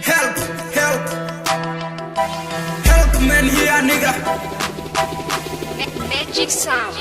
Help, help, help man here nigga. Magic sound.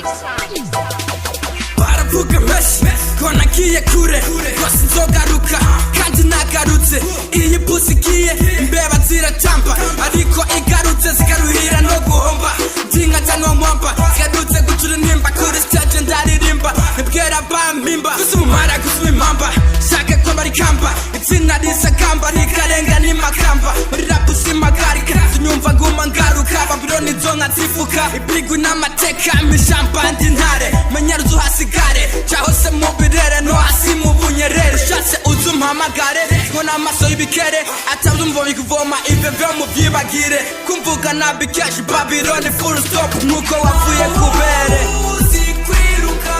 Baravuga mesh ko nagiye kure rwose nzogaruka kandi nagarutse iyi pusi igiye imbeba ziratamba ariko igarutse zikaruhira no guhomba ndinka no mpomba zigarutse gucura intimba kuri stage ndaririmba nibwera bampimba kuzumara kuzumimamba shaka ko barikamba itsinda risakamba rikarenga n'imakamba muri rap usimagarika zinyumva nguma ngaruka Babyloni zonka zifuka ibigu n'amateka mishamba ndi ntare manyaruzu hasigare cyahose mu birere no hasi mu bunyerere ushatse uzumpamagare ngo n'amaso y'ibikere atabyumva bikuvoma iveve mu byibagire kumvuga nabikeje Babyloni full stop nuko wavuye kubere uzi kwiruka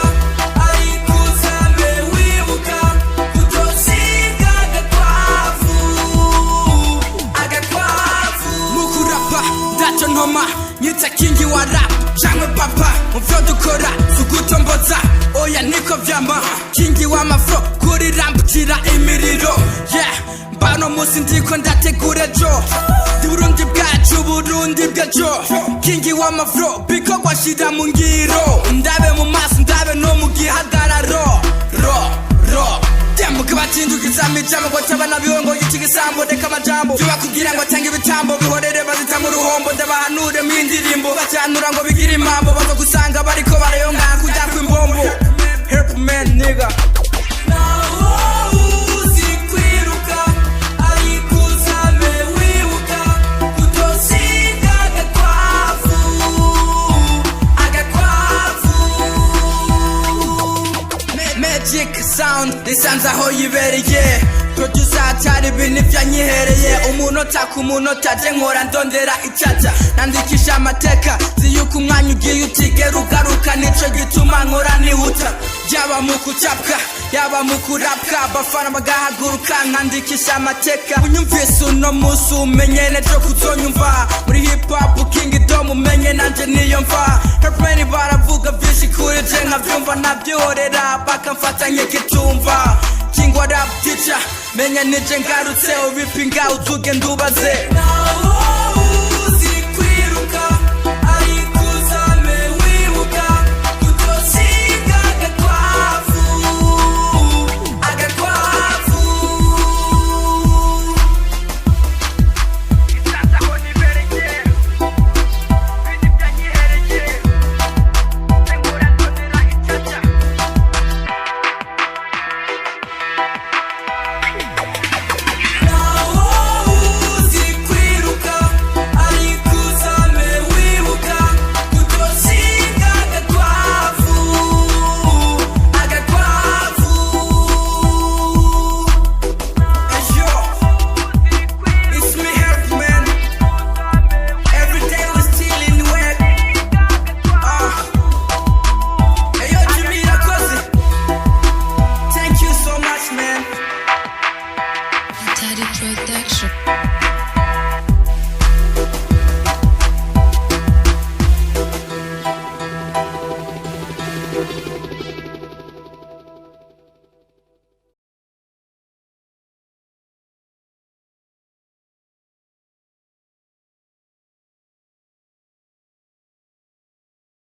ariko uzame wibuka kutosiga agakwavu mukurapa dato ntoma nyita kingi wa rap jamwe papa muvyo dukora sugutomboza oya niko vyama kingi wa mafro kuri ramp jira imiriro yeah bano musi ndiko ndategura ejo Burundi bwacu Burundi bwajo kingi wa mafro biko kwashira mu ngiro ndabe mu maso ndabe no mu gihagararo ro Demuka batindukiza amijambo ngo tabana bihongo y'ikigisambo reka amajambo byo bakubwira ngo atanga ibitambo bihorere bazita mu ruhombo ndabahanure mu indirimbo bacanura ngo bigire impambo bazo gusanga bariko barayonga kujya kw'imbombo help man nigga Magic sound lisanze aho yibereye producer atari ibintu byanyihereye umunota ku munota je nkora ndondera icaca nandikisha amateka ziyuko umwanya ugiye utigera ugaruka nico gituma nkora nihuta yaba mu kucapka yaba mu kurapka abafana bagahaguruka nkandikisha amateka unyumvise uno musi umenye nejo kuzonyumva muri hip hop kingdom umenye nanje niyo mva Helpmeni baravuga vyinshi kuri je nkavyumva navyorera bakamfata nk'igitumva King wa rap teacher menya nije ngarutse ubipinga utuge ndubaze